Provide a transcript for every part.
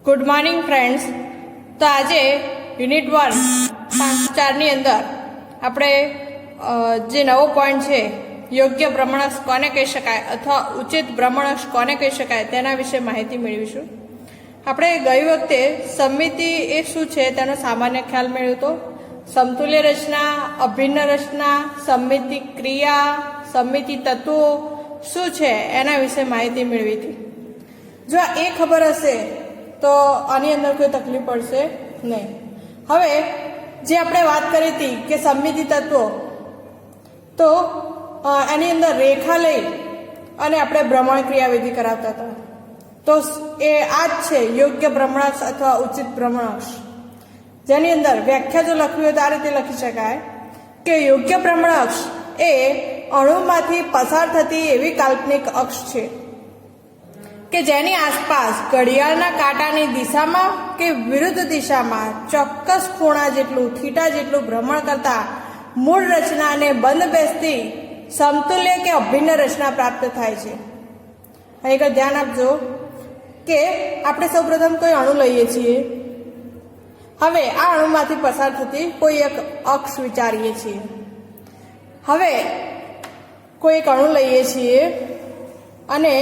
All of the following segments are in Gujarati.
Good morning friends. તો આજે યુનિટ 1 5-4ની અંદર આપણે જે નવો પોઈન્ટ છે યોગ્ય ભ્રમણાક્ષ કોને કહી શકાય અથવા ઉચિત ભ્રમણાક્ષ કોને કહી શકાય તેના વિશે માહિતી મેળવીશું. આપણે ગઈ વખતે સમમિતિ એ શું છે તેનો સામાન્ય ખ્યાલ મેળવ્યો હતો. સમતુલ્ય રચના, અભિન્ન રચના, સમમિતિ ક્રિયા, સમમિતિ તત્વો શું છે એના વિશે માહિતી મેળવી હતી. જો એ ખબર હશે તો આની અંદર કોઈ તકલીફ પડશે નહીં. હવે જે આપણે વાત કરી હતી કે સમમિતિ તત્વો, તો એની અંદર રેખા લઈ અને આપણે ભ્રમણ ક્રિયાવિધિ કરાવતા હતા. તો એ આ જ છે યોગ્ય ભ્રમણાક્ષ અથવા ઉચિત ભ્રમણાક્ષ, જેની અંદર વ્યાખ્યા જો લખવી હોય તો આ રીતે લખી શકાય કે યોગ્ય ભ્રમણાક્ષ એ અણુમાંથી પસાર થતી એવી કાલ્પનિક અક્ષ છે કે જેની આસપાસ ઘડિયાળના કાંટાની દિશામાં કે વિરુદ્ધ દિશામાં ચોક્કસ ખૂણા જેટલું થીટા જેટલું ભ્રમણ કરતા મૂળ રચના અને બંધ બેસતી સમતુલ્ય કે અભિન્ન રચના પ્રાપ્ત થાય છે. અહીં એક ધ્યાન આપજો કે આપણે સૌપ્રથમ કોઈ અણુ લઈએ છીએ. હવે આ અણુમાંથી પસાર થતી કોઈ એક અક્ષ વિચારીએ છીએ. હવે કોઈ એક અણુ લઈએ છીએ અને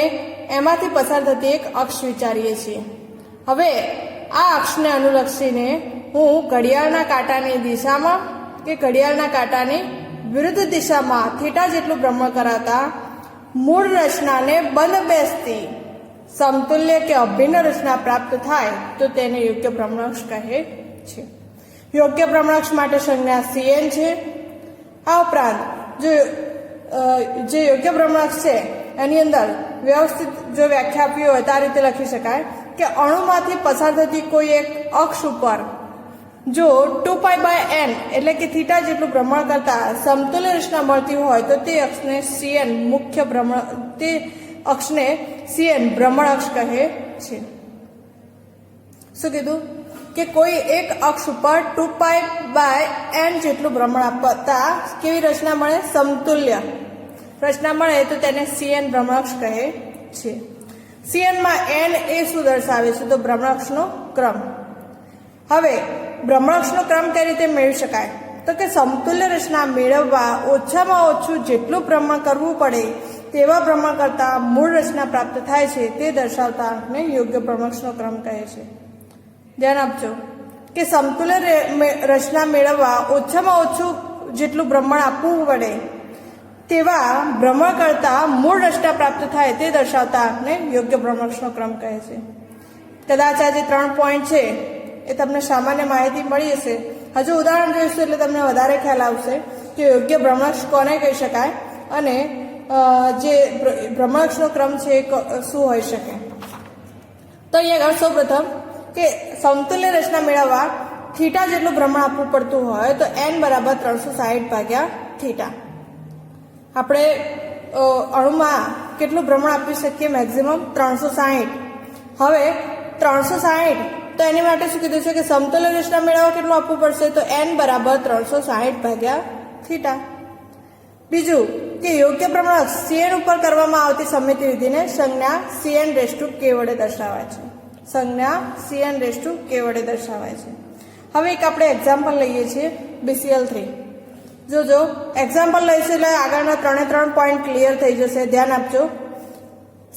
એમાંથી પસાર થતી એક અક્ષ વિચારીએ છીએ. હવે આ અક્ષને અનુલક્ષીને હું ઘડિયાળના કાંટાની દિશામાં કે ઘડિયાળના કાંટાની વિરુદ્ધ દિશામાં થીટા જેટલું ભ્રમણ કરાતા મૂળ રચનાને બંધ બેસતી સમતુલ્ય કે અભિન્ન રચના પ્રાપ્ત થાય તો તેને યોગ્ય ભ્રમણાક્ષ કહે છે. યોગ્ય ભ્રમણાક્ષ માટે સંજ્ઞા Cn છે. આ ઉપરાંત જે યોગ્ય ભ્રમણાક્ષ છે એની અંદર વ્યવસ્થિત જો વ્યાખ્યા આપી હોય તો આ રીતે લખી શકાય કે અણુમાંથી પસાર થતી કોઈ એક અક્ષ ઉપર જો 2π/n એટલે કે થીટા જેટલું ભ્રમણ કરતા સમતુલ્ય રચના મળતી હોય તો તે અક્ષને Cn ભ્રમણ અક્ષ કહે છે. શું કીધું કે કોઈ એક અક્ષ ઉપર 2π/n જેટલું ભ્રમણ આપતા કેવી રચના મળે? સમતુલ્ય રચના મળે તો તેને Cn ભ્રમણાક્ષ કહે છે. Cn માં n એ શું દર્શાવે છે? તો ભ્રમણાક્ષનો ક્રમ. હવે ભ્રમણાક્ષનો ક્રમ કઈ રીતે મેળવી શકાય? તો કે સમતુલ્ય રચના મેળવવા ઓછામાં ઓછું જેટલું ભ્રમણ કરવું પડે તેવા ભ્રમણ કરતા મૂળ રચના પ્રાપ્ત થાય છે તે દર્શાવતા અંકને યોગ્ય ભ્રમણાક્ષનો ક્રમ કહે છે. ધ્યાન આપજો કે સમતુલ્ય રચના મેળવવા ઓછામાં ઓછું જેટલું ભ્રમણ આપવું પડે તેવા ભ્રમણ કરતા મૂળ રચના પ્રાપ્ત થાય તે દર્શાવતા અંકને યોગ્ય ભ્રમણાક્ષનો ક્રમ કહે છે. કદાચ આ જે 3 પોઈન્ટ છે એ તમને સામાન્ય માહિતી મળી હશે. હજુ ઉદાહરણ જોઈશું એટલે તમને વધારે ખ્યાલ આવશે કે યોગ્ય ભ્રમણાક્ષ કોને કહી શકાય અને જે ભ્રમણાક્ષનો ક્રમ છે એ શું હોઈ શકે. તો અહીંયા સૌ પ્રથમ કે સમતુલ્ય રચના મેળવવા થીટા જેટલું ભ્રમણ આપવું પડતું હોય તો n બરાબર 360/θ. આપણે અણુમાં કેટલું ભ્રમણ આપી શકીએ? મેક્સિમમ 360. હવે 360 તો એની માટે શું કીધું છે કે સમતુલ્ય રચના મેળવવા કેટલું આપવું પડશે? તો n બરાબર 360/θ. બીજું કે યોગ્ય ભ્રમણાક્ષ Cn ઉપર કરવામાં આવતી સમમિતિ વિધિને સંજ્ઞા Cn⁻k વડે દર્શાવાય છે. સંજ્ઞા Cn⁻k વડે દર્શાવાય છે. હવે એક આપણે એક્ઝામ્પલ લઈએ છીએ BCl3. જો એક્ઝામ્પલ લઈશું એટલે આગળના 3 પોઈન્ટ ક્લિયર થઈ જશે. ધ્યાન આપજો.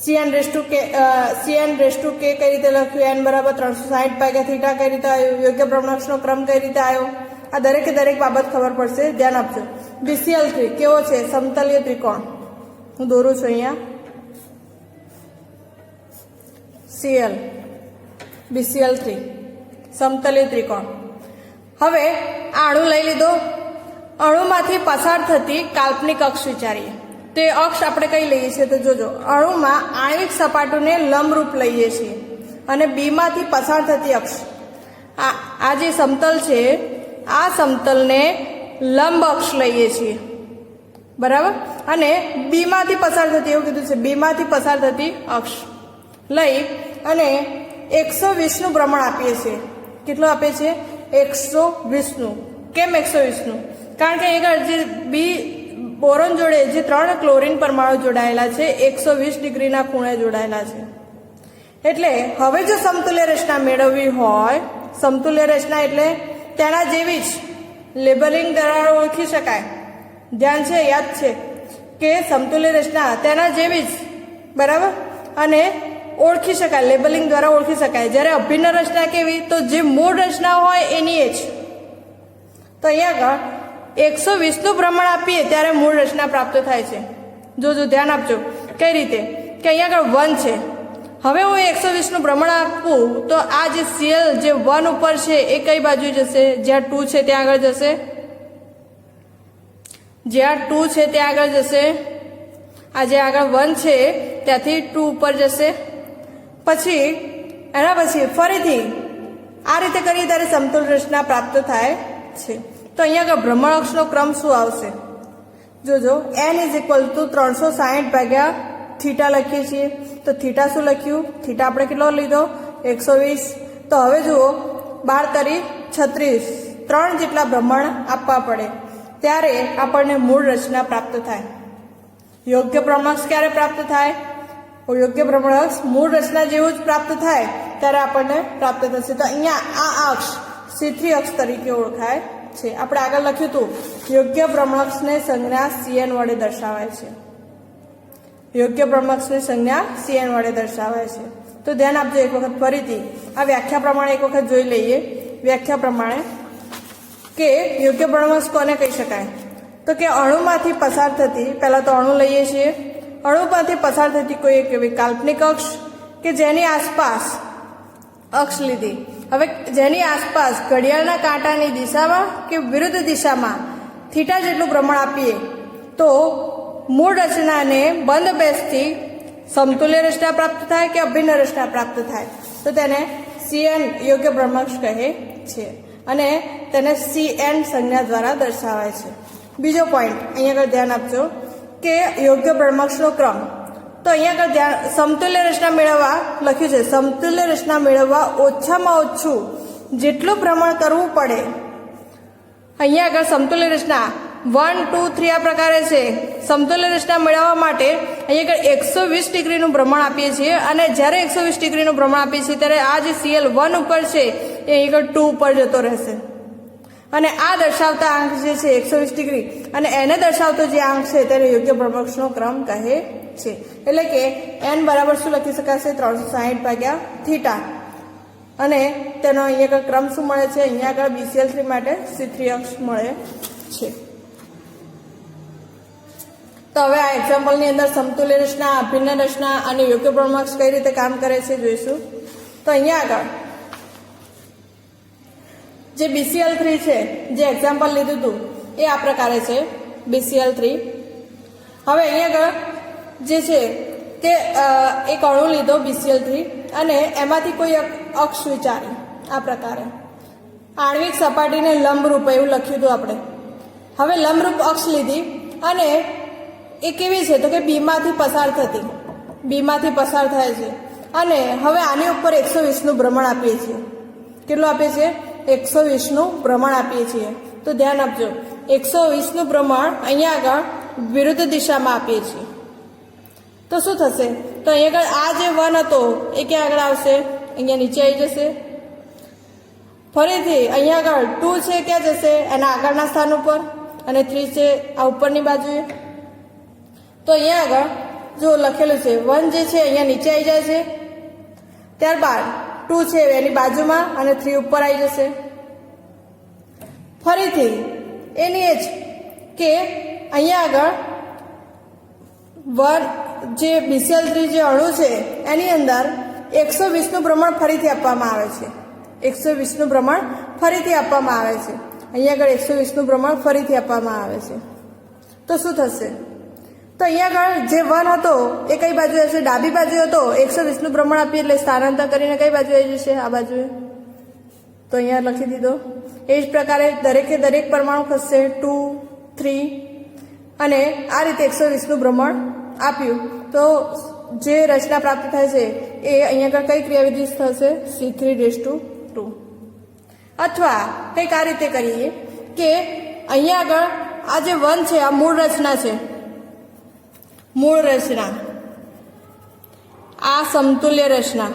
Cn⁻k કઈ રીતે લખ્યું? n બરાબર 360/θ કઈ રીતે આવ્યું? યોગ્ય ભ્રમણાક્ષનો ક્રમ કઈ રીતે આવ્યો? આ દરેકે દરેક બાબત ખબર પડશે. ધ્યાન આપજો. BCl3 કેવો છે? સમતલીય ત્રિકોણ. હું દોરું છું અહીંયા. Cl BCl3 સમતલીય ત્રિકોણ. હવે આ અણુ લઈ લીધો. અણુમાંથી પસાર થતી કાલ્પનિક અક્ષ વિચારીએ. તે અક્ષ આપણે કઈ લઈએ છીએ? તો જોજો, અણુમાં આણ્વિક સપાટીને લંબરૂપ લઈએ છીએ અને બીમાંથી પસાર થતી અક્ષ, આ જે સમતલ છે આ સમતલને લંબ અક્ષ લઈએ છીએ. બરાબર? અને બીમાંથી પસાર થતી, એવું કીધું છે, બીમાંથી પસાર થતી અક્ષ લઈ અને 120નું ભ્રમણ આપીએ છીએ. કેટલું આપીએ છીએ? 120નું. કેમ 120નું? કારણ કે આગળ જે બી બોરોન જોડે જે 3 ક્લોરીન પરમાણુ જોડાયેલા છે 120 ડિગ્રીના ખૂણે જોડાયેલા છે. એટલે હવે જો સમતુલ્ય રચના મેળવવી હોય, સમતુલ્ય રચના એટલે તેના જેવી જ લેબલિંગ દ્વારા ઓળખી શકાય. ધ્યાન છે, યાદ છે કે સમતુલ્ય રચના તેના જેવી જ, બરાબર, અને ઓળખી શકાય, લેબલિંગ દ્વારા ઓળખી શકાય. જ્યારે અભિન્ન રચના કેવી, તો જે મૂળ રચના હોય એની જ. તો અહીંયા આગળ 120નું પ્રમાણ આપીએ ત્યારે મૂળ રચના પ્રાપ્ત થાય છે. જોજો, ધ્યાન આપજો. કઈ રીતે કે અહીંયા આગળ 1 છે. હવે હું 120નું પ્રમાણ આપું તો આ જે CL જે 1 ઉપર છે એ કઈ બાજુ જશે? જ્યાં 2 છે ત્યાં આગળ જશે. જ્યાં 2 છે ત્યાં આગળ જશે. આ જે આગળ 1 છે ત્યાંથી 2 ઉપર જશે. પછી એના પછી ફરીથી આ રીતે કરીએ ત્યારે સમતુલ રચના પ્રાપ્ત થાય છે. તો અહીંયા આગળ ભ્રમણ અક્ષનો ક્રમ શું આવશે? જોજો, n = 360 ભાગ્યા થીટા લખીએ છીએ. તો થીટા શું લખ્યું? થીટા આપણે કેટલો લીધો? 120. તો હવે જુઓ, 12 × 36 3 જેટલા ભ્રમણ આપવા પડે ત્યારે આપણને મૂળ રચના પ્રાપ્ત થાય. યોગ્ય ભ્રમણાંક ક્યારે પ્રાપ્ત થાય? યોગ્ય ભ્રમણાંક મૂળ રચના જેવું જ પ્રાપ્ત થાય ત્યારે આપણને પ્રાપ્ત થશે. તો અહીંયા આ અક્ષ C3 અક્ષ તરીકે ઓળખાય છે. આપણે આગળ લખ્યું હતું યોગ્ય ભ્રમણાંકને સંજ્ઞા Cn વડે દર્શાવાય છે. યોગ્ય ભ્રમણાંકની સંજ્ઞા Cn વડે દર્શાવાય છે. તો ધ્યાન આપજો એક વખત ફરીથી આ વ્યાખ્યા પ્રમાણે એક વખત જોઈ લઈએ. વ્યાખ્યા પ્રમાણે કે યોગ્ય ભ્રમણાંક કોને કહી શકાય? તો કે અણુમાંથી પસાર થતી, પહેલા તો અણુ લઈએ છીએ, અણુમાંથી પસાર થતી કોઈ એક એવી કાલ્પનિક અક્ષ કે જેની આસપાસ અક્ષ લીધી. હવે જેની આસપાસ ઘડિયાળના કાંટાની દિશામાં કે વિરુદ્ધ દિશામાં થીટા જેટલું પ્રમાણ આપીએ તો મૂળ રચનાને બંધ બેસતી સમતુલ્ય રચના પ્રાપ્ત થાય કે અભિન્ન રચના પ્રાપ્ત થાય. તો તેને Cn યોગ્ય ભ્રમણાંક કહે છે અને તેને Cn સંજ્ઞા દ્વારા દર્શાવાય છે. બીજો પોઈન્ટ અહીંયા આગળ ધ્યાન આપજો કે યોગ્ય ભ્રમણાંકનો ક્રમ. તો અહીંયા આગળ ધ્યાન, સમતુલ્ય રચના મેળવવા લખ્યું છે, સમતુલ્ય રચના મેળવવા ઓછામાં ઓછું જેટલું પ્રમાણ કરવું પડે. અહીંયા આગળ સમતુલ્ય રચના 1, 2, 3 આ પ્રકારે છે. સમતુલ્ય રચના મેળવવા માટે અહીંયા આગળ 120 ડિગ્રીનું ભ્રમણ આપીએ છીએ અને જ્યારે 120 ડિગ્રીનું ભ્રમણ આપીએ છીએ ત્યારે આ જે CL 1 ઉપર છે એ અહીં આગળ 2 ઉપર જતો રહેશે. અને આ દર્શાવતા આંક જે છે 120 ડિગ્રી અને એને દર્શાવતો જે આંક છે તેને યોગ્ય ભ્રમણાંકનો ક્રમ કહે છે. એટલે કે n બરાબર શું લખી શકાશે? 360 ભાગ્યા થીટા. અને તેનો અહીંયા આગળ ક્રમ શું મળે છે? અહીંયા આગળ BCl3 માટે C3 અક્ષ મળે છે. તો હવે આ એક્ઝામ્પલની અંદર સમતુલ્ય રચના, અભિન્ન રચના અને યોગ્ય ભ્રમણાંક કઈ રીતે કામ કરે છે જોઈશું. તો અહીંયા આગળ જે BCl3 છે, જે એક્ઝામ્પલ લીધું હતું એ આ પ્રકારે છે BCl3. હવે અહીંયા આગળ જે છે તે એક અણુ લીધો BCl3 અને એમાંથી કોઈ અક્ષ વિચારી આ પ્રકારે આણ્વિક સપાટીને લંબરૂપ એવું લખ્યું હતું આપણે. હવે લંબરૂપ અક્ષ લીધી અને એ કેવી છે? તો કે બીમાંથી પસાર થતી, બીમાંથી પસાર થાય છે. અને હવે આની ઉપર 120નું ભ્રમણ આપીએ છીએ. કેટલું આપીએ છીએ? 120નું ભ્રમણ આપીએ છીએ. તો ધ્યાન આપજો, 120નું ભ્રમણ અહીંયા આગળ વિરુદ્ધ દિશામાં આપીએ છીએ. તો શું થશે? તો અહીંયા આગળ આ જે 1 હતો એ ક્યાં આગળ આવશે? અહીંયા નીચે આવી જશે. ફરીથી અહીંયા આગળ 2 છે ક્યાં જશે? એના આગળના સ્થાન ઉપર. અને 3 છે આ ઉપરની બાજુએ. તો અહીંયા આગળ જો લખેલું છે 1 જે છે અહીંયા નીચે આવી જાય છે, ત્યારબાદ 2 છે એની બાજુમાં અને 3 ઉપર આવી જશે. ફરીથી એની એ જ કે અહીંયા આગળ 1 જે BCl3 જે અણુ છે એની અંદર 120નું ભ્રમણ ફરીથી આપવામાં આવે છે. 120નું ભ્રમણ ફરીથી આપવામાં આવે છે. અહીંયા આગળ 120નું ભ્રમણ ફરીથી આપવામાં આવે છે. તો શું થશે? તો અહીંયા આગળ જે 1 હતો એ કઈ બાજુ હશે? ડાબી બાજુ હતો. 120નું ભ્રમણ આપીએ એટલે સ્થાનાંતર કરીને કઈ બાજુ આવી જશે? આ બાજુએ. તો અહીંયા લખી દીધો. એ જ પ્રકારે દરેકે દરેક પરમાણુ ખસશે 2, 3 અને આ રીતે 120નું ભ્રમણ આપ્યું તો જે રચના પ્રાપ્ત થાય છે એ અહીંયા આગળ કઈ ક્રિયાવિધિ થશે? C3⁻². અથવા કંઈક આ રીતે કરીએ કે અહીંયા આગળ આ જે 1 છે આ મૂળ રચના છે. મૂળ રચના, આ સમતુલ્ય રચના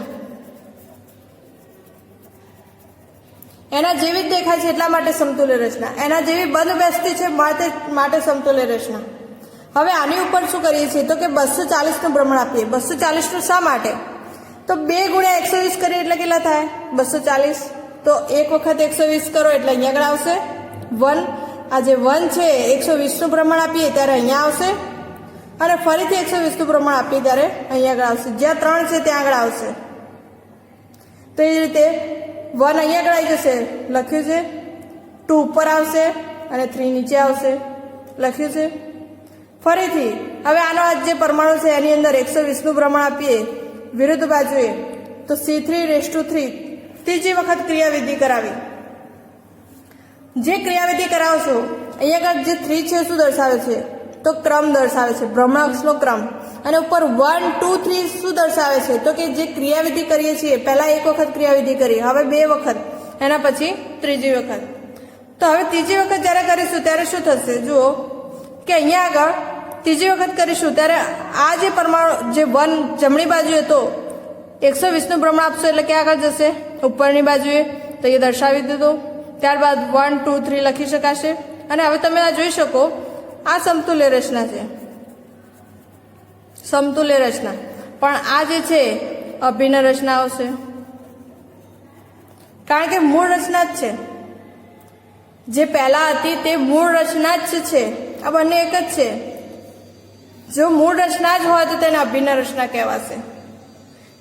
એના જેવી જ દેખાય છે એટલા માટે સમતુલ્ય રચના, એના જેવી બંધ બેસતી છે માટે સમતુલ્ય રચના. હવે આની ઉપર શું કરીએ છીએ તો કે 240 નું ભ્રમણ આપીએ. 240 નું શા માટે? તો 2 ગુણ્યા 120 કરીએ એટલે કેટલા થાય 240. તો એક વખત 120 કરો એટલે અહીંયા આગળ આવશે 1. આ જે 1 છે 120 નું ભ્રમણ આપીએ ત્યારે અહીંયા આવશે, અને ફરીથી 120 નું ભ્રમણ આપીએ ત્યારે અહીંયા આગળ આવશે. જ્યાં 3 છે ત્યાં આગળ આવશે. તો એ રીતે 1 અહીંયા આગળ આવી જશે, લખ્યું છે. 2 ઉપર આવશે અને 3 નીચે આવશે, લખ્યું છે. ફરીથી હવે આનો આ જે પરમાણુ છે એની અંદર 120 નું ભ્રમણ આપીએ વિરુદ્ધ બાજુએ, તો C3⁵3 ત્રીજી વખત ક્રિયાવિધિ કરાવી. જે ક્રિયાવિધિ કરાવશો અહીંયા આગળ જે 3 છે શું દર્શાવે છે તો ક્રમ દર્શાવે છે, ભ્રમણાક્ષનો ક્રમ. અને ઉપર 1 2 3 શું દર્શાવે છે તો કે જે ક્રિયાવિધિ કરીએ છીએ, પહેલા એક વખત ક્રિયાવિધિ કરી, હવે 2 વખત, એના પછી ત્રીજી વખત. તો હવે ત્રીજી વખત જ્યારે કરીશું ત્યારે શું થશે જુઓ કે અહીંયા આગળ ત્રીજી વખત કરીશું ત્યારે આ જે પરમાણુ જે 1 જમણી બાજુએ તો 120 નું ભ્રમણ આપશો એટલે ક્યાં આગળ જશે ઉપરની બાજુએ, તો એ દર્શાવી દીધો. ત્યારબાદ 1 2 3 લખી શકાશે. અને હવે તમે આ જોઈ શકો આ સમતુલ્ય રચના છે, સમતુલ્ય રચના. પણ આ જે છે અભિન્ન રચના આવશે, કારણ કે મૂળ રચના જ છે. જે પહેલા હતી તે મૂળ રચના જ છે, આ બંને એક જ છે. જો મૂળ રચના જ હોય તો તેને અભિન્ન રચના કહેવાશે.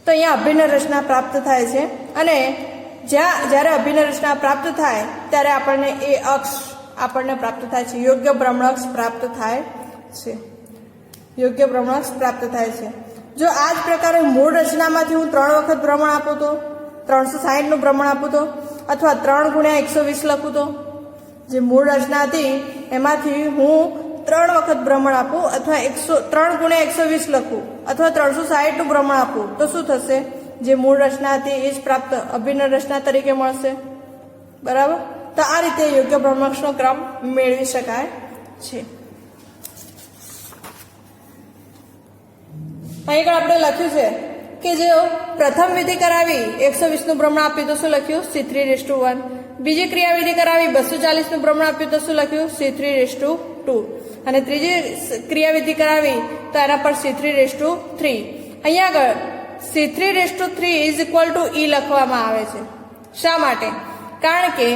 તો અહીંયા અભિન્ન રચના પ્રાપ્ત થાય છે. અને જ્યારે અભિન્ન રચના પ્રાપ્ત થાય ત્યારે આપણને એ અક્ષ આપણને પ્રાપ્ત થાય છે, યોગ્ય ભ્રમણાક્ષ પ્રાપ્ત થાય છે, યોગ્ય ભ્રમણાક્ષ પ્રાપ્ત થાય છે. જો આ જ પ્રકારે મૂળ રચનામાંથી હું 3 વખત ભ્રમણ આપું તો 360 નું ભ્રમણ આપું તો, અથવા 3 ગુણ્યા 120 લખું તો, જે મૂળ રચના હતી એમાંથી હું 3 વખત ભ્રમણ આપું, અથવા 3 ગુણ્યા 120 લખું, અથવા 360 નું ભ્રમણ આપું, તો શું થશે? જે મૂળ રચના હતી એ જ પ્રાપ્ત અભિન્ન રચના તરીકે મળશે. બરાબર? તો આ રીતે યોગ્ય ભ્રમણાક્ષનો ક્રમ મેળવી શકાય છે. અહીં આપણે લખ્યું છે કે જો પ્રથમ વિધિ કરાવી 120 નું ભ્રમણ આપ્યું તો શું લખ્યું C3⁵1. બીજી ક્રિયાવિધિ કરાવી 240 નું ભ્રમણ આપ્યું તો શું લખ્યું C3⁵2. અને ત્રીજી ક્રિયાવિધિ કરાવી તો એના પર C3⁵3. અહીંયા આગળ C3⁵3 = E લખવામાં આવે છે. શા માટે? કારણ કે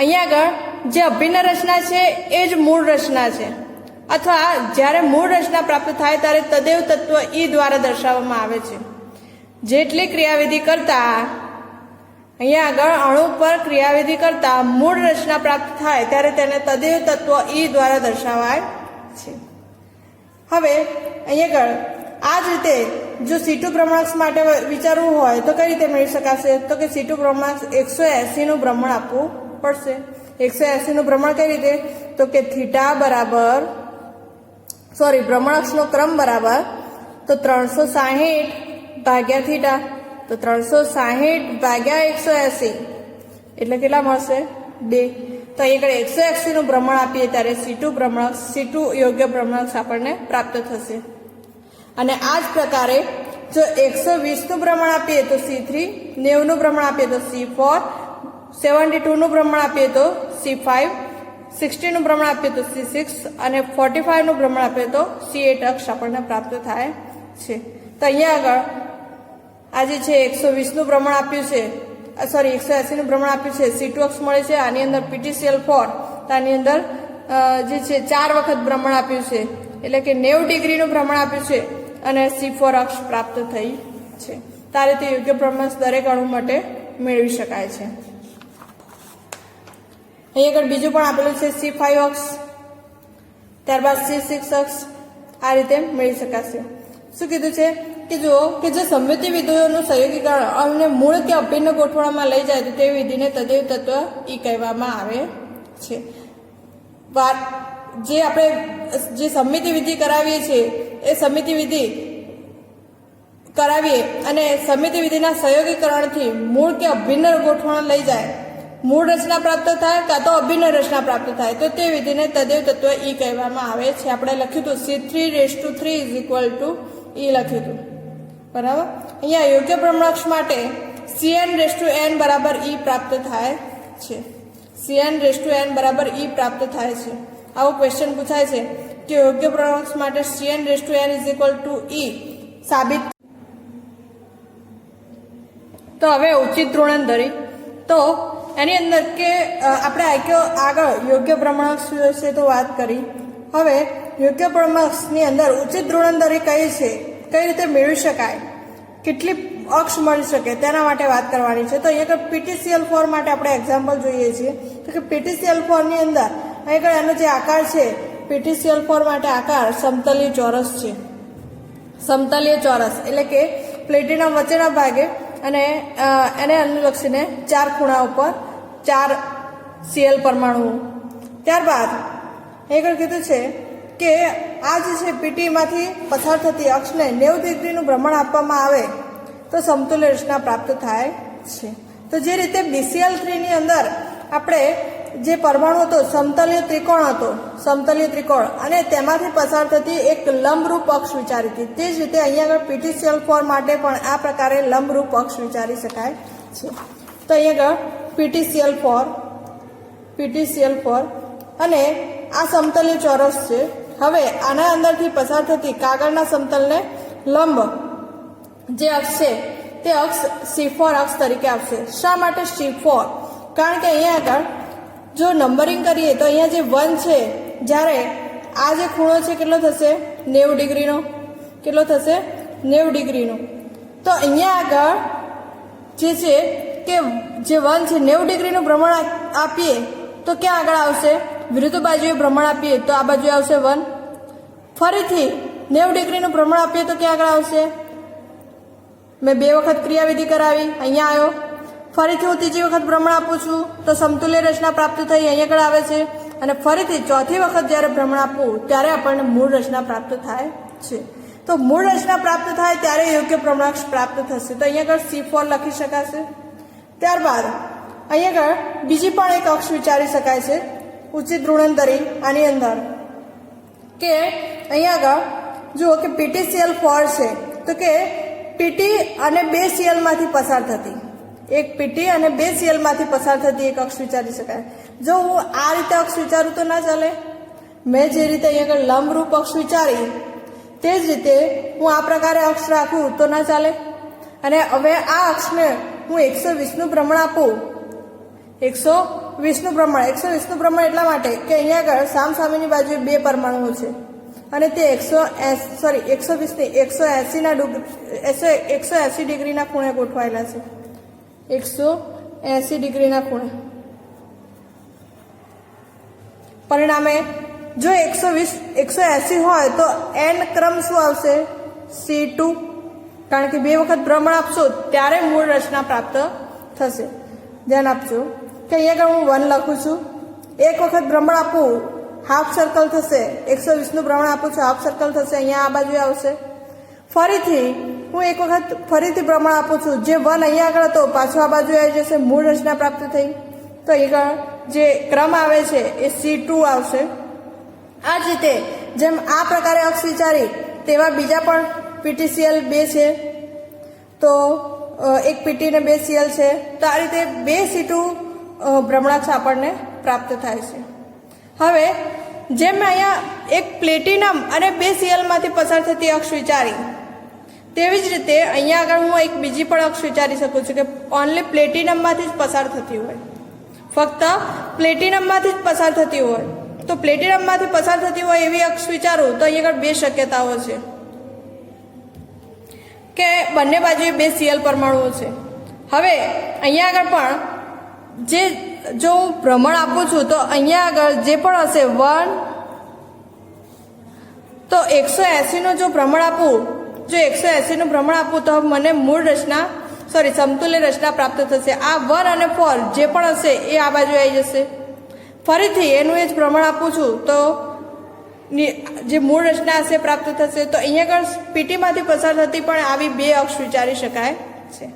અહીંયા આગળ જે અભિન્ન રચના છે એ જ મૂળ રચના છે, અથવા જ્યારે મૂળ રચના પ્રાપ્ત થાય ત્યારે તદેવ તત્વ E દ્વારા દર્શાવવામાં આવે છે. જેટલી ક્રિયાવિધિ કરતા અહીંયા આગળ અણુ પર ક્રિયાવિધિ કરતા મૂળ રચના પ્રાપ્ત થાય ત્યારે તેને તદેવ તત્વ E દ્વારા દર્શાવાય છે. હવે અહીંયા આગળ આ જ રીતે જો C2 ભ્રમણાક્ષ માટે વિચારવું હોય તો કઈ રીતે મેળવી શકાશે? તો કે C2 ભ્રમણાક્ષ 180 નું ભ્રમણ આપવું પડશે. 180 નું ભ્રમણ કઈ રીતે? તો કે ભ્રમણાક્ષનો ક્રમ બરાબર તો 360 ભાગ્યા થીટા, તો 360 ભાગ્યા 180 એટલે કેટલા મળશે? 2. તો અહીંયા 180 નું ભ્રમણ આપીએ ત્યારે C2 યોગ્ય ભ્રમણાક્ષ આપણને પ્રાપ્ત થશે. અને આ જ પ્રકારે જો 120 નું ભ્રમણ આપીએ તો C3, 90 નું ભ્રમણ આપીએ તો C4, 72 નું ભ્રમણ આપીએ તો C5, 60 નું ભ્રમણ આપીએ તો C6 અને 45 નું ભ્રમણ આપીએ તો C8 અક્ષ આપણને પ્રાપ્ત થાય છે. તો અહીંયા આગળ આ જે છે 120 નું ભ્રમણ આપ્યું છે, 180 નું ભ્રમણ આપ્યું છે, C2 અક્ષ મળે છે. આની અંદર PTCl4, તો આની અંદર જે છે 4 વખત ભ્રમણ આપ્યું છે, એટલે કે 90 ડિગ્રીનું ભ્રમણ આપ્યું છે, અને C4 અક્ષ પ્રાપ્ત થઈ છે. તો આ રીતે યોગ્ય ભ્રમણાક્ષ દરેક અણુ માટે મેળવી શકાય છે. અહીં આગળ બીજું પણ આપેલું છે C5 અક્ષ, ત્યારબાદ C6 અક્ષ, આ રીતે મેળવી શકાશે. શું કીધું છે કે જુઓ કે જે સમમિતિ વિધિઓનું સંયોગીકરણ અણુને મૂળ કે અભિન્ન ગોઠવણમાં લઈ જાય તો તે વિધિને તદેવ તત્વ E કહેવામાં આવે છે. જે આપણે જે સમમિતિ વિધિ કરાવીએ છીએ એ સમમિતિ વિધિ કરાવીએ અને સમમિતિ વિધિના સંયોગીકરણથી મૂળ કે અભિન્ન ગોઠવણ લઈ જાય, મૂળ રચના પ્રાપ્ત થાય કાં તો અભિન્ન રચના પ્રાપ્ત થાય તો તે વિધિને તદેવ તત્વ E કહેવામાં આવે છે. આપણે લખ્યું હતું C3⁵3 = E લખ્યું હતું. બરાબર? અહીંયા યોગ્ય ભ્રમણાક્ષ માટે Cn⁵n = E પ્રાપ્ત થાય છે. Cn⁻n બરાબર E પ્રાપ્ત થાય છે. આવો ક્વેશ્ચન પૂછાય છે કે યોગ્ય પ્રમાણક્ષ માટે Cn⁻n = E સાબિત. તો હવે ઉચિત ધ્રુવણંતરી, તો એની અંદર કે આપણે આગળ યોગ્ય પ્રમાણક્ષ વિશે તો વાત કરી. હવે યોગ્ય પ્રમાણક્ષની અંદર ઉચિત ધ્રુવણંતરી કઈ છે, કઈ રીતે મેળવી શકાય, કેટલી અક્ષ મળી શકે તેના માટે વાત કરવાની છે. તો અહીંયા PTCl4 માટે આપણે એક્ઝામ્પલ જોઈએ છીએ. તો કે PTCl4 ની અંદર અહીંયા એનો જે આકાર છે, PTCl4 માટે આકાર સમતલીય ચોરસ છે. સમતલીય ચોરસ એટલે કે પ્લેટિનમ વચ્ચેના ભાગે અને એને અનુલક્ષીને 4 ખૂણા ઉપર 4 Cl પરમાણુઓ. ત્યારબાદ આગળ કીધું છે કે આ જે છે પીટીમાંથી પસાર થતી અક્ષને 90 ડિગ્રીનું ભ્રમણ આપવામાં આવે તો સમતુલ્ય રચના પ્રાપ્ત થાય છે. તો જે રીતે BCl3 ની અંદર આપણે જે પરમાણુ હતો સમતલીય ત્રિકોણ અને તેમાંથી પસાર થતી એક લંબરૂપ અક્ષ વિચારી હતી, તે જ રીતે અહીંયા આગળ PTCl4 માટે પણ આ પ્રકારે લંબરૂપ અક્ષ વિચારી શકાય છે. તો અહીંયા આગળ PTCl4 અને આ સમતલીય ચોરસ છે. હવે આના અંદરથી પસાર થતી કાગળના સમતલને લંબ જે અક્ષ છે તે અક્ષ C4 અક્ષ તરીકે આવશે. શા માટે C4? કારણ કે અહીંયા આગળ જો નંબરિંગ કરીએ તો અહીંયા જે 1 છે, જ્યારે આ જે ખૂણો છે કેટલો થશે 90 ડિગ્રીનો, કેટલો થશે 90 ડિગ્રીનો. તો અહીંયા આગળ જે છે કે જે 1 છે 90 ડિગ્રીનું ભ્રમણ આપીએ તો ક્યાં આગળ આવશે, વિરુદ્ધ બાજુએ ભ્રમણ આપીએ તો આ બાજુ આવશે 1. ફરીથી 90 ડિગ્રીનું ભ્રમણ આપીએ તો ક્યાં આગળ આવશે, મેં 2 વખત ક્રિયાવિધિ કરાવી, અહીંયા આવ્યો. ફરીથી હું ત્રીજી વખત ભ્રમણ આપું છું તો સમતુલ્ય રચના પ્રાપ્ત થઈ અહીંયા આગળ આવે છે. અને ફરીથી ચોથી વખત જ્યારે ભ્રમણ આપું ત્યારે આપણને મૂળ રચના પ્રાપ્ત થાય છે. તો મૂળ રચના પ્રાપ્ત થાય ત્યારે યોગ્ય પ્રમાણક્ષ પ્રાપ્ત થશે. તો અહીંયા આગળ C4 લખી શકાશે. ત્યારબાદ અહીંયા આગળ બીજી પણ એક અક્ષ વિચારી શકાય છે ઉચિત ધ્રુવણંતરી આની અંદર, કે અહીંયા આગળ જુઓ કે PTCl4 છે, તો કે PT અને 2 Cl માંથી પસાર થતી એક PT અને 2 Cl માંથી પસાર થતી એક અક્ષ વિચારી શકાય. જો હું આ રીતે અક્ષ વિચારું તો ના ચાલે. મેં જે રીતે અહીંયા આગળ લંબરૂપ અક્ષ વિચારી તે જ રીતે હું આ પ્રકારે અક્ષ રાખું તો ના ચાલે. અને હવે આ અક્ષને હું 120નું ભ્રમણ આપું, 120નું ભ્રમણ એટલા માટે કે અહીંયા આગળ સામસામેની બાજુએ 2 પરમાણુઓ છે અને તે 180 ડિગ્રીના ખૂણે ગોઠવાયેલા છે. 180 ડિગ્રીના ખૂણે. પરિણામે જો 180 હોય તો n ક્રમ શું આવશે, C2, કારણ કે 2 વખત ભ્રમણ આપશો ત્યારે મૂળ રચના પ્રાપ્ત થશે. ધ્યાન આપજો કે અહીંયા આગળ હું 1 લખું છું, 1 વખત ભ્રમણ આપું હાફ સર્કલ થશે, 120નું ભ્રમણ આપું છું હાફ સર્કલ થશે, અહીંયા આ બાજુ આવશે. ફરીથી હું 1 વખત ફરીથી ભ્રમણ આપું છું, જે 1 અહીંયા આગળ હતો પાછો આ બાજુ આવી જશે, મૂળ રચના પ્રાપ્ત થઈ. તો અહીંયા જે ક્રમ આવે છે એ C2 આવશે. આ જ રીતે જેમ આ પ્રકારે અક્ષ વિચારી તેવા બીજા પણ PTCl2 છે, તો એક PT ને 2 Cl છે, તો આ રીતે 2 C2 ભ્રમણાક્ષ આપણને પ્રાપ્ત થાય છે. હવે જેમ મેં અહીંયા એક પ્લેટિનમ અને 2 Cl માંથી પસાર થતી અક્ષ વિચારી, તેવી જ રીતે અહીંયા આગળ હું એક બીજી પણ અક્ષ વિચારી શકું છું કે ઓનલી પ્લેટિનમમાંથી જ પસાર થતી હોય, ફક્ત પ્લેટિનમમાંથી જ પસાર થતી હોય. તો પ્લેટિનમમાંથી પસાર થતી હોય એવી અક્ષ વિચારું તો અહીંયા આગળ 2 શક્યતાઓ છે કે બંને બાજુએ 2 Cl પરમાણુઓ છે. હવે અહીંયા આગળ પણ જે જો હું ભ્રમણ આપું છું તો અહીંયા આગળ જે પણ હશે 1, તો 180નું જો ભ્રમણ આપું, જો 180નું ભ્રમણ આપું તો મને સમતુલ્ય રચના પ્રાપ્ત થશે. આ 1 અને 4 જે પણ હશે એ આ બાજુ આવી જશે. ફરીથી એનું એ જ ભ્રમણ આપું છું તો જે મૂળ રચના હશે પ્રાપ્ત થશે. તો અહીંયા આગળ પીટીમાંથી પસાર થતી પણ આવી 2 અક્ષ વિચારી શકાય છે.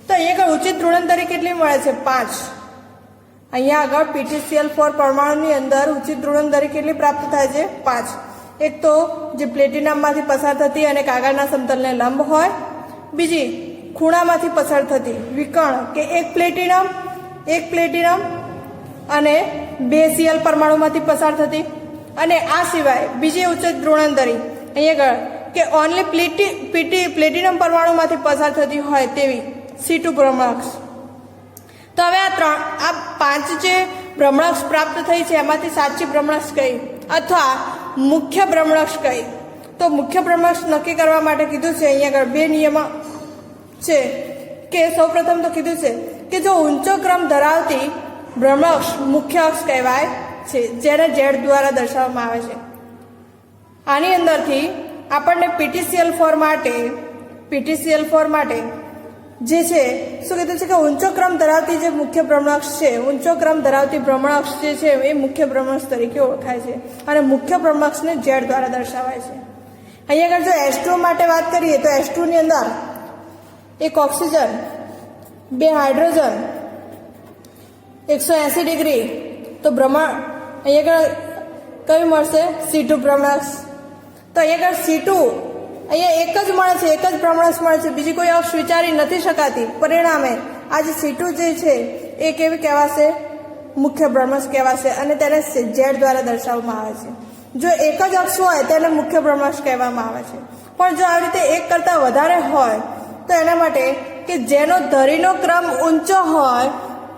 તો અહીંયા આગળ ઉચિત ધ્રુવણંતરી કેટલી મળે છે, 5. અહીંયા આગળ PTCl4 પરમાણુની અંદર ઉચિત ધ્રુવણંતરી કેટલી પ્રાપ્ત થાય છે, 5. એક તો જે પ્લેટિનમમાંથી પસાર થતી અને કાગળના સમતલને લંબ હોય, બીજી ખૂણામાંથી પસાર થતી વિકર્ણ કે એક પ્લેટિનમ અને 2 Cl પરમાણુમાંથી પસાર થતી, અને આ સિવાય બીજી ઉચ્ચ ધ્રુવાંતરી અહીંયા આગળ કે ઓનલી પ્લેટિનમ પરમાણુમાંથી પસાર થતી હોય તેવી C2 ભ્રમણાક્ષ. તો હવે આ 5 જે ભ્રમણાક્ષ પ્રાપ્ત થઈ છે એમાંથી સાચી ભ્રમણાક્ષ કઈ અથવા મુખ્ય ભ્રમણાક્ષ કઈ? તો મુખ્ય ભ્રમણાક્ષ નક્કી કરવા માટે કીધું છે અહીંયા આગળ 2 નિયમો છે કે સૌપ્રથમ તો કીધું છે કે જો ઊંચો ક્રમ ધરાવતી ભ્રમણાક્ષ મુખ્ય અક્ષ કહેવાય છે, જેને Z દ્વારા દર્શાવવામાં આવે છે. આની અંદરથી આપણને PTCl4 માટે જે છે શું કીધું છે કે ઊંચો ક્રમ ધરાવતી જે મુખ્ય ભ્રમણાક્ષ છે, ઊંચો ક્રમ ધરાવતી ભ્રમણાક્ષ જે છે એ મુખ્ય ભ્રમણાક્ષ તરીકે ઓળખાય છે અને મુખ્ય ભ્રમણાક્ષને Z દ્વારા દર્શાવાય છે. અહીંયા આગળ જો H2 માટે વાત કરીએ તો H2 ની અંદર 1 ઓક્સિજન, 2 હાઇડ્રોજન, 180 ડિગ્રી, તો ભ્રમણ અહીંયા આગળ કયું મળશે? C2 ભ્રમણાક્ષ. તો અહીંયા આગળ C2 અહીંયા એક જ મળે છે, એક જ ભ્રમણાક્ષ મળે છે, બીજી કોઈ અક્ષ વિચારી નથી શકાતી. પરિણામે આ જે C2 જે છે એ કેવી કહેવાશે? મુખ્ય ભ્રમણાક્ષ કહેવાશે અને તેને Z દ્વારા દર્શાવવામાં આવે છે. જો એક જ અક્ષ હોય તેને મુખ્ય ભ્રમણાક્ષ કહેવામાં આવે છે, પણ જો આવી રીતે એક કરતાં વધારે હોય તો એના માટે કે જેનો ધરીનો ક્રમ ઊંચો હોય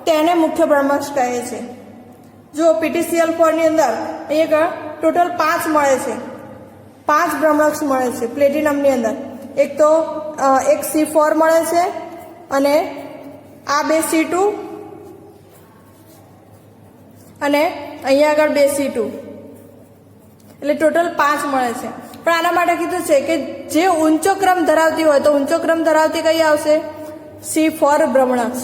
તેને મુખ્ય ભ્રમણાક્ષ કહે છે. જો PTCl4 ની અંદર અહીંયા ટોટલ 5 મળે છે, 5 ભ્રમણાક્ષ મળે છે પ્લેટિનમની અંદર. એક તો એક C4 મળે છે અને આ 2 C2 અને અહીંયા આગળ 2 C2, એટલે ટોટલ 5 મળે છે. પણ આના માટે કીધું છે કે જે ઊંચો ક્રમ ધરાવતી હોય તો ઊંચો ક્રમ ધરાવતી કઈ આવશે? C4 ભ્રમણાક્ષ.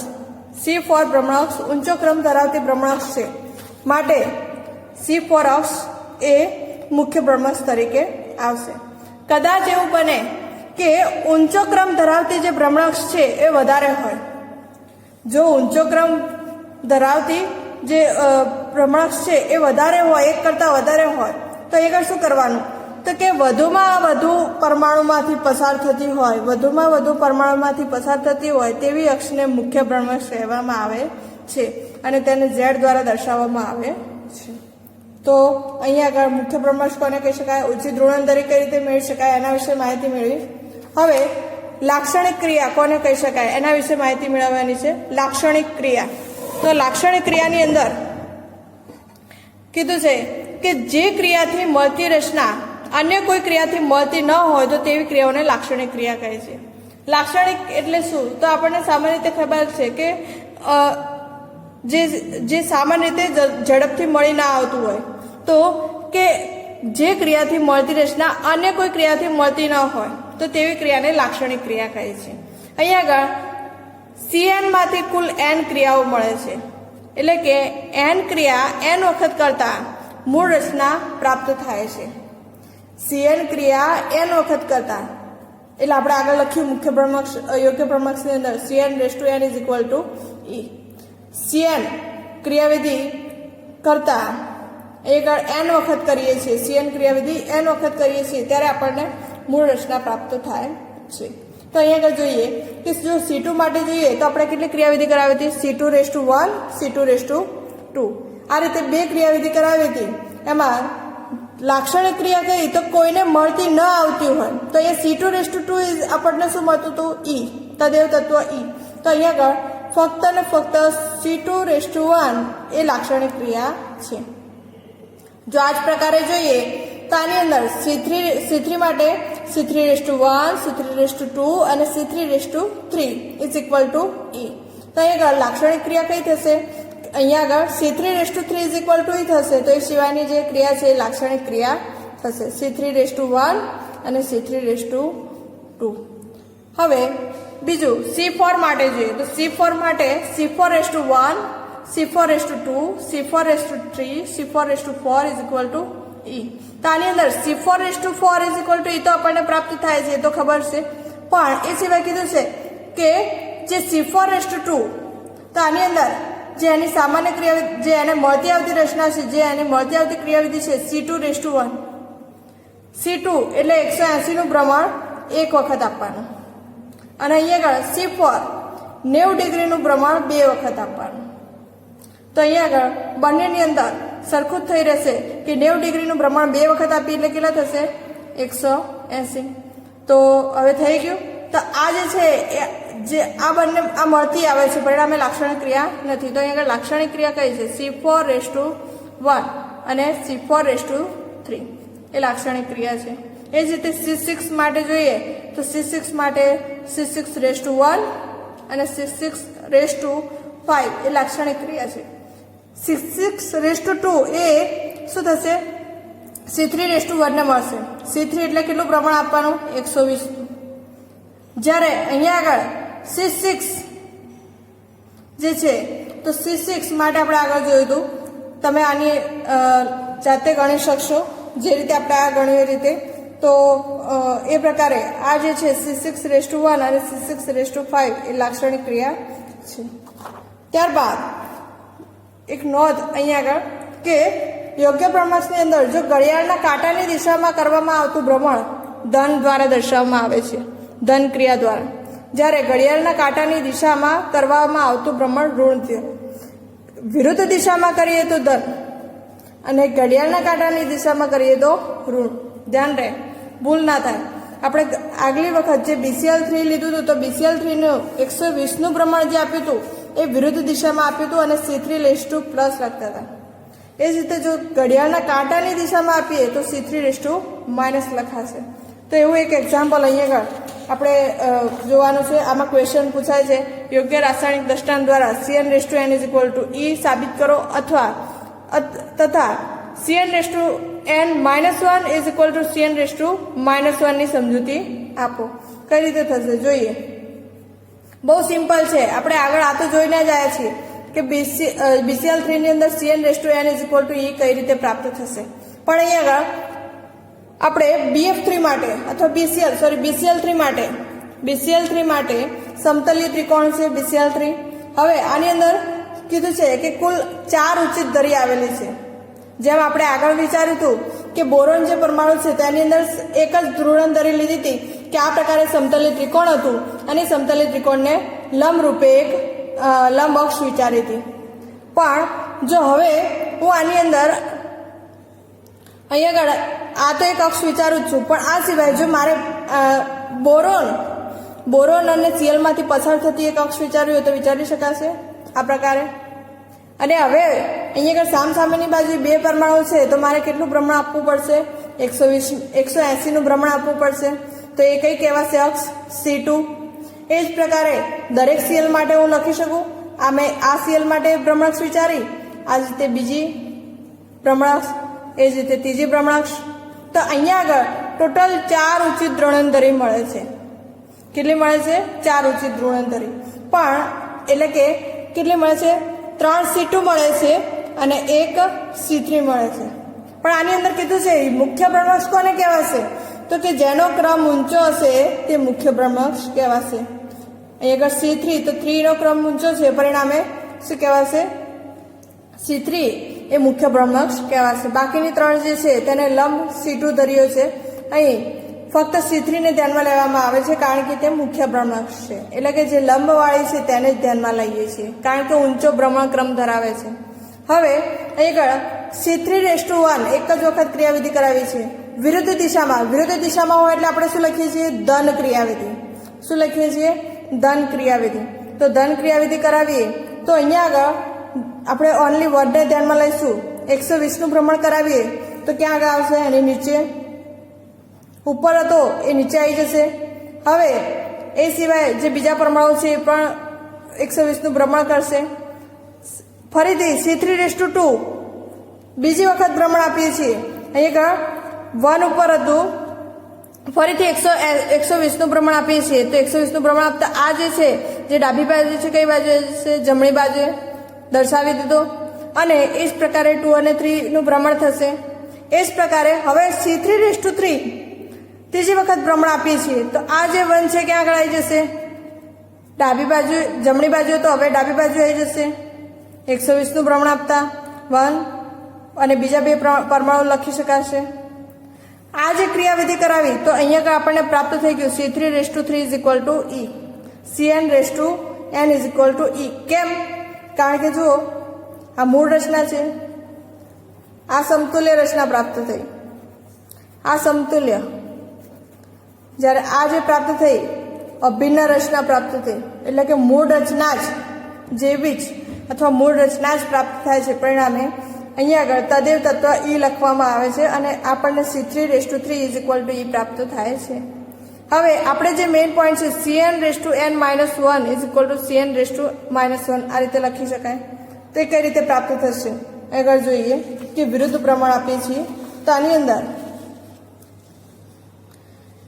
C4 ભ્રમણાક્ષ ઊંચો ક્રમ ધરાવતી ભ્રમણાક્ષ છે, માટે C4 અક્ષ એ મુખ્ય ભ્રમણાક્ષ તરીકે આવશે. કદાચ એવું બને કે ઊંચો ક્રમ ધરાવતી જે ભ્રમણાક્ષ છે એ વધારે હોય, જો ઊંચો ક્રમ ધરાવતી જે ભ્રમણાક્ષ છે એ વધારે હોય, એક કરતાં વધારે હોય, તો એ શું કરવાનું? તો કે વધુમાં વધુ પરમાણુમાંથી પસાર થતી હોય તેવી અક્ષને મુખ્ય ભ્રમણાક્ષ કહેવામાં આવે છે અને તેને Z દ્વારા દર્શાવવામાં આવે છે. તો અહીંયા આગળ મુખ્ય ભ્રમણાક્ષ કોને કહી શકાય, ઉચિત ધ્રુવાંતરી કઈ રીતે મેળવી શકાય એના વિશે માહિતી મેળવી. હવે લાક્ષણિક ક્રિયા કોને કહી શકાય એના વિશે માહિતી મેળવવાની છે. લાક્ષણિક ક્રિયા, તો લાક્ષણિક ક્રિયાની અંદર કીધું છે કે જે ક્રિયાથી મળતી રચના અન્ય કોઈ ક્રિયાથી મળતી ન હોય તો તેવી ક્રિયાઓને લાક્ષણિક ક્રિયા કહે છે. લાક્ષણિક એટલે શું? તો આપણને સામાન્ય રીતે ખબર છે કે જે સામાન્ય રીતે ઝડપથી મળી ના આવતું હોય, તો કે જે ક્રિયાથી મળતી રચના અન્ય કોઈ ક્રિયાથી મળતી ન હોય તો તેવી ક્રિયાને લાક્ષણિક ક્રિયા કહે છે. અહીંયા આગળ Cn માંથી કુલ n ક્રિયાઓ મળે છે, એટલે કે n ક્રિયા n વખત કરતા મૂળ રચના પ્રાપ્ત થાય છે. Cn ક્રિયા n વખત કરતા, એટલે આપણે આગળ લખ્યું મુખ્ય ભ્રમણાક્ષ યોગ્ય ભ્રમણાક્ષની અંદર Cn⁻n = E. Cn ક્રિયાવિધિ કરતા એક n વખત કરીએ છીએ, Cn ક્રિયાવિધિ n વખત કરીએ છીએ ત્યારે આપણને મૂળ રચના પ્રાપ્ત થાય છે. તો અહીંયા આગળ જોઈએ કે જો C2 માટે જોઈએ તો આપણે કેટલી ક્રિયાવિધિ કરાવી હતી? C2⁻1 C2⁻2. આ રીતે 2 ક્રિયાવિધિ કરાવી હતી. એમાં લાક્ષણિક ક્રિયા કઈ? તો કોઈને મળતી ન આવતી હોય તો એ C2⁻2 આપણને શું મળતું હતું? E, તદેવ તત્વ E. તો અહીંયા આગળ ફક્ત ને ફક્ત C2⁻1 એ લાક્ષણિક ક્રિયા છે. જો આ જ પ્રકારે જોઈએ તો આની અંદર C3 માટે C3⁻1 C3⁻2 અને C3⁻3 = E. તો અહીંયા આગળ લાક્ષણિક ક્રિયા કઈ થશે? અહીંયા આગળ C3⁻3 = E થશે. તો એ સિવાયની જે ક્રિયા છે એ લાક્ષણિક ક્રિયા થશે, C3⁻1 અને C3⁻2. હવે બીજું C4 માટે જોઈએ તો C4 માટે C4⁻1 C4⁻2 C4⁻3 C4⁻4 = E. તો આની અંદર C4⁻4 = E તો આપણને પ્રાપ્ત થાય છે, એ તો ખબર છે. પણ એ સિવાય કીધું છે કે જે C4⁻2, તો આની અંદર જે એની સામાન્ય ક્રિયા જે એને મળતી આવતી રચના છે, જે એની મળતી આવતી ક્રિયાવિધિ છે C2⁻1. C2 એટલે 180 નું ભ્રમણ એક વખત આપવાનું અને અહીંયા આગળ C4 90 ડિગ્રીનું ભ્રમણ 2 વખત આપવાનું. તો અહીંયા આગળ બંનેની અંદર સરખું જ થઈ રહેશે કે 90 ડિગ્રીનું ભ્રમણ 2 વખત આપીએ એટલે કેટલા થશે 180. તો હવે થઈ ગયું. તો આ જે છે જે આ બંને આ મળતી આવે છે પરિણામે લાક્ષણિક ક્રિયા નથી. તો અહીંયા આગળ લાક્ષણિક ક્રિયા કઈ છે C4:1 અને C4:3 એ લાક્ષણિક ક્રિયા છે. એ જ રીતે C6 માટે જોઈએ તો C6 માટે C6:1 અને C6:5 એ લાક્ષણિક ક્રિયા છે. C6:2 એ શું થશે C3:1 ને મળશે. C3 એટલે કેટલું પ્રમાણ આપવાનું 120. જ્યારે અહીંયા આગળ C6 જે છે તો C6 માટે આપણે આગળ જોયું હતું, તમે આની જાતે ગણી શકશો જે રીતે આપણે આ ગણ્યું એ રીતે. તો એ પ્રકારે આ જે છે C6:1 અને C6:5 એ લાક્ષણિક ક્રિયા છે. ત્યારબાદ એક નોંધ અહીંયા આગળ કે યોગ્ય ભ્રમણકની અંદર જો ઘડિયાળના કાંટાની દિશામાં કરવામાં આવતું ભ્રમણ ધન દ્વારા દર્શાવવામાં આવે છે, ધન ક્રિયા દ્વારા. જ્યારે ઘડિયાળના કાંટાની દિશામાં કરવામાં આવતું ભ્રમણ ઋણ છે. વિરુદ્ધ દિશામાં કરીએ તો ધન અને ઘડિયાળના કાંટાની દિશામાં કરીએ તો ઋણ. ધ્યાન રહે, ભૂલ ના થાય. આપણે આગલી વખત જે BCl3 લીધું હતું તો BCl3 નું 120નું ભ્રમણ જે આપ્યું હતું એ વિરુદ્ધ દિશામાં આપ્યું હતું અને C3:2 પ્લસ લખતા હતા. એ જ રીતે જો ઘડિયાળના કાંટાની દિશામાં આપીએ તો C3:- લખાશે. તો એવું એક એક્ઝામ્પલ અહીંયા આગળ આપણે જોવાનું છે. આમાં ક્વેશ્ચન પૂછાય છે યોગ્ય રાસાયણિક દ્રષ્ટાંત દ્વારા CnN=E સાબિત કરો તથા CnN-1 ની સમજૂતી આપો. કઈ રીતે થશે જોઈએ. બહુ સિમ્પલ છે. આપણે આગળ આ તો જોઈને જ આવ્યા છીએ કે BCl3 ની અંદર CnN=E કઈ રીતે પ્રાપ્ત થશે. પણ અહીંયા આગળ આપણે BF3 માટે અથવા BCl3 માટે સમતલીય ત્રિકોણ છે BCl3. હવે આની અંદર કીધું છે કે કુલ 4 ઉચિત ધરી આવેલી છે. જેમ આપણે આગળ વિચાર્યું હતું કે બોરોન જે પરમાણુ છે તેની અંદર એક જ ધ્રુવણ ધરી લીધી હતી કે આ પ્રકારે સમતલીય ત્રિકોણ હતું અને સમતલીય ત્રિકોણને લંબ રૂપે એક લંબ અક્ષ વિચારી હતી. પણ જો હવે હું આની અંદર અહીંયા આગળ આ તો એક અક્ષ વિચારું જ છું, પણ આ સિવાય જો મારે બોરોન અને Cl માંથી પસાર થતી એક અક્ષ વિચારવી હોય તો વિચારી શકાશે આ પ્રકારે. અને હવે અહીંયા આગળ સામસામેની બાજુ 2 પરમાણુ છે તો મારે કેટલું ભ્રમણ આપવું પડશે 180નું ભ્રમણ આપવું પડશે. તો એ કઈ કહેવાશે અક્ષ C2. એ જ પ્રકારે દરેક Cl માટે હું લખી શકું. આ Cl માટે ભ્રમણક્ષ વિચારી, આ જ રીતે બીજી ભ્રમણક્ષ, એ જ રીતે ત્રીજી ભ્રમણક્ષ. તો અહીંયા આગળ ટોટલ 4 ઉચિત ધ્રુવણધરી મળે છે. કેટલી મળે છે 4 ઉચિત ધ્રુવણધરી. પણ એટલે કે કેટલી મળે છે 3 C2 મળે છે અને 1 C3 મળે છે. પણ આની અંદર કીધું છે મુખ્ય ભ્રમણક્ષ કોને કહેવાશે તો કે જેનો ક્રમ ઊંચો હશે તે મુખ્ય ભ્રમણક્ષ કહેવાશે. અહીં આગળ C3 તો 3 નો ક્રમ ઊંચો છે, પરિણામે શું કહેવાશે C3 એ મુખ્ય ભ્રમણક્ષ કહેવાશે. બાકીની 3 જે છે તેને લંબ C2 ધર્યો છે. અહીં ફક્ત C3 ને ધ્યાનમાં લેવામાં આવે છે કારણ કે તે મુખ્ય ભ્રમણક્ષ છે. એટલે કે જે લંબવાળી છે તેને જ ધ્યાનમાં લઈએ છીએ કારણ કે ઊંચો ભ્રમણક્રમ ધરાવે છે. હવે અહીં આગળ C3:1 એક જ વખત ક્રિયાવિધિ કરાવી છે વિરુદ્ધ દિશામાં હોય એટલે આપણે શું લખીએ છીએ ધન ક્રિયાવિધિ. શું લખીએ છીએ ધન ક્રિયાવિધિ. તો ધન ક્રિયાવિધિ કરાવીએ તો અહીંયા આગળ આપણે ઓનલી વર્ડને ધ્યાનમાં લઈશું. 120નું ભ્રમણ કરાવીએ તો ક્યાં આગળ આવશે એની નીચે, ઉપર હતો એ નીચે આવી જશે. હવે એ સિવાય જે બીજા પરમાણુ છે એ પણ 120નું ભ્રમણ કરશે. ફરીથી C3:2 બીજી વખત ભ્રમણ આપીએ છીએ. અહીંયા 1 ઉપર હતું, ફરીથી 120નું ભ્રમણ આપીએ છીએ. તો 120નું ભ્રમણ આપતા આ જે છે જે ડાબી બાજુ છે કઈ બાજુ છે જમણી બાજુ દર્શાવી દીધો. અને એ જ પ્રકારે 2 અને 3નું ભ્રમણ થશે. એ જ પ્રકારે હવે C3:3 ત્રીજી વખત ભ્રમણ આપીએ છીએ તો આ જે 1 છે ક્યાં આગળ આવી જશે ડાબી બાજુ, જમણી બાજુ તો હવે ડાબી બાજુ આવી જશે. 120નું ભ્રમણ આપતા 1 અને બીજા 2 પરમાણુ લખી શકાશે. આ જે ક્રિયાવિધિ કરાવી તો અહીંયા આપણને પ્રાપ્ત થઈ ગયું C3:3 = E, CnN = E. કેમ? કારણ કે જુઓ આ મૂળ રચના છે, આ સમતુલ્ય રચના પ્રાપ્ત થઈ, આ સમતુલ્ય, જ્યારે આ જે પ્રાપ્ત થઈ અભિન્ન રચના પ્રાપ્ત થઈ, એટલે કે મૂળ રચના જ જેવી જ અથવા મૂળ રચના જ પ્રાપ્ત થાય છે. પરિણામે અહીંયા આગળ તદેવ તત્વ ઈ લખવામાં આવે છે અને આપણને C3⁵ ઈ પ્રાપ્ત થાય છે. હવે આપણે જે મેઇન પોઈન્ટ છે Cn⁻₁ આ રીતે લખી શકાય. તો એ કઈ રીતે પ્રાપ્ત થશે આગળ જોઈએ કે વિરુદ્ધ પ્રમાણ આપીએ છીએ તો આની અંદર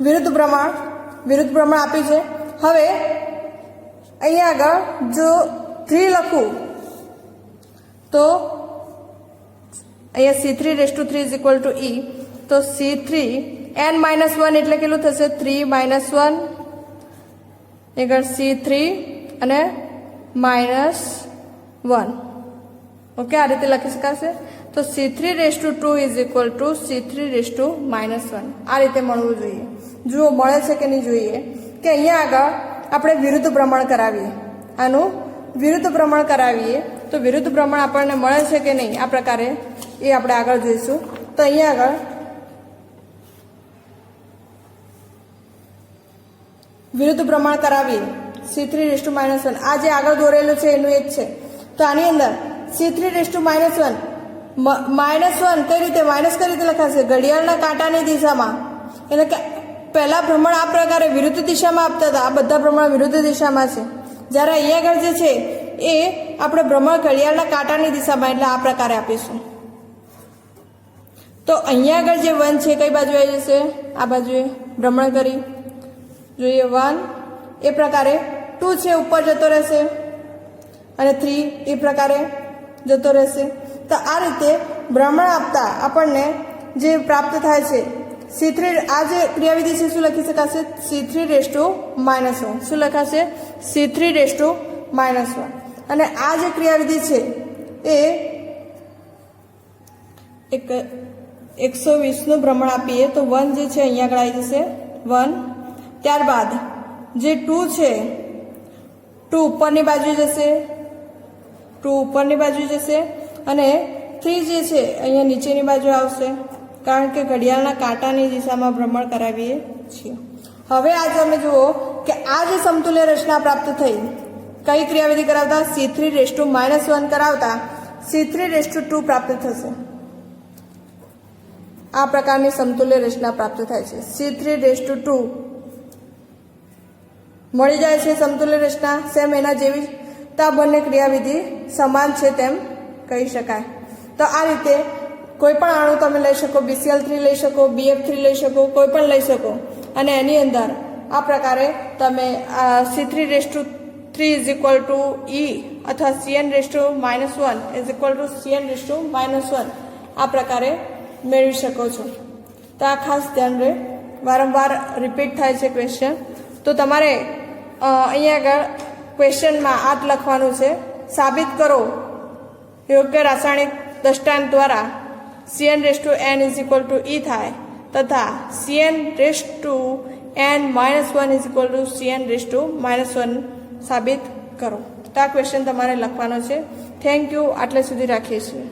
વિરુદ્ધ પ્રમાણ આપ્યું છે. હવે અહીંયા આગળ જો 3 લખું તો અહીંયા C3⁵ E, તો C3n-1 એટલે કેટલું થશે 3-1, આગળ C3 અને -1. ઓકે, આ રીતે લખી શકાશે. તો C3⁵2 C3⁻₁ આ રીતે મળવું જોઈએ. જુઓ મળે છે કે નહીં જોઈએ કે અહીંયા આગળ આપણે વિરુદ્ધ પ્રમાણ કરાવીએ, આનું વિરુદ્ધ પ્રમાણ કરાવીએ તો વિરુદ્ધ પ્રમાણ આપણને મળે છે કે નહીં આ પ્રકારે એ આપણે આગળ જોઈશું. તો અહીંયા આગળ વિરુદ્ધ પ્રમાણ કરાવીએ C3⁻₁, આ જે આગળ દોરેલું છે એનું એ જ છે. તો આની અંદર C3⁻₁, -1 કઈ રીતે માઇનસ કઈ રીતે લખાશે ઘડિયાળના કાંટાની દિશામાં, એટલે કે પહેલા ભ્રમણ આ પ્રકારે વિરુદ્ધ દિશામાં આપતા હતા, આ બધા ભ્રમણ વિરુદ્ધ દિશામાં છે. જ્યારે અહીંયા આગળ જે છે એ આપણે ભ્રમણ ઘડિયાળના કાંટાની દિશામાં એટલે આ પ્રકારે આપીશું. તો અહીંયા આગળ જે 1 છે કઈ બાજુ આવી જશે આ બાજુએ ભ્રમણ કરી જોઈએ 1, એ પ્રકારે 2 છે ઉપર જતો રહેશે અને 3 એ પ્રકારે જતો રહેશે. તો આ રીતે ભ્રમણ આપતા આપણને જે પ્રાપ્ત થાય છે C3, આ જે ક્રિયાવિધિ છે શું લખી શકાશે C3⁻₁, શું લખાશે C3⁻₁. અને આ જે ક્રિયાવિધિ છે એ 120 નું ભ્રમણ આપીએ તો 1 જે છે અહીંયા આગળ આવી જશે 1. ત્યારબાદ જે 2 છે 2 ઉપરની બાજુ જશે અને 3 જે છે અહીંયા નીચેની બાજુ આવશે, કારણ કે ઘડિયાળના કાંટાની દિશામાં ભ્રમણ કરાવીએ છીએ. હવે આ તમે જુઓ કે આ જે સમતુલ્ય રચના પ્રાપ્ત થઈ કઈ ક્રિયાવિધિ કરાવતા C3⁻₁ કરાવતા C3⁵2 પ્રાપ્ત થશે. આ પ્રકારની સમતુલ્ય રચના પ્રાપ્ત થાય છે. C3⁵2 મળી જાય છે સમતુલ્ય રચના સેમ એના જેવી. તો આ બંને ક્રિયાવિધિ સમાન છે તેમ કહી શકાય. તો આ રીતે કોઈ પણ અણુ તમે લઈ શકો, BCl3 લઈ શકો, BF3 લઈ શકો, કોઈ પણ લઈ શકો અને એની અંદર આ પ્રકારે તમે C3⁵3 E અથવા Cn⁻₁ આ પ્રકારે મેળવી શકો છો. તો આ ખાસ ધ્યાન રહે, વારંવાર રિપીટ થાય છે ક્વેશ્ચન. તો તમારે અહીંયા આગળ ક્વેશ્ચનમાં આ જ લખવાનું છે, સાબિત કરો યોગ્ય રાસાયણિક દ્રષ્ટાંત દ્વારા Cn⁻n E થાય તથા Cn⁻₁ Cn⁻₁ સાબિત કરો. તો આ ક્વેશ્ચન તમારે લખવાનો છે. Thank you. આટલે સુધી રાખીએ છીએ.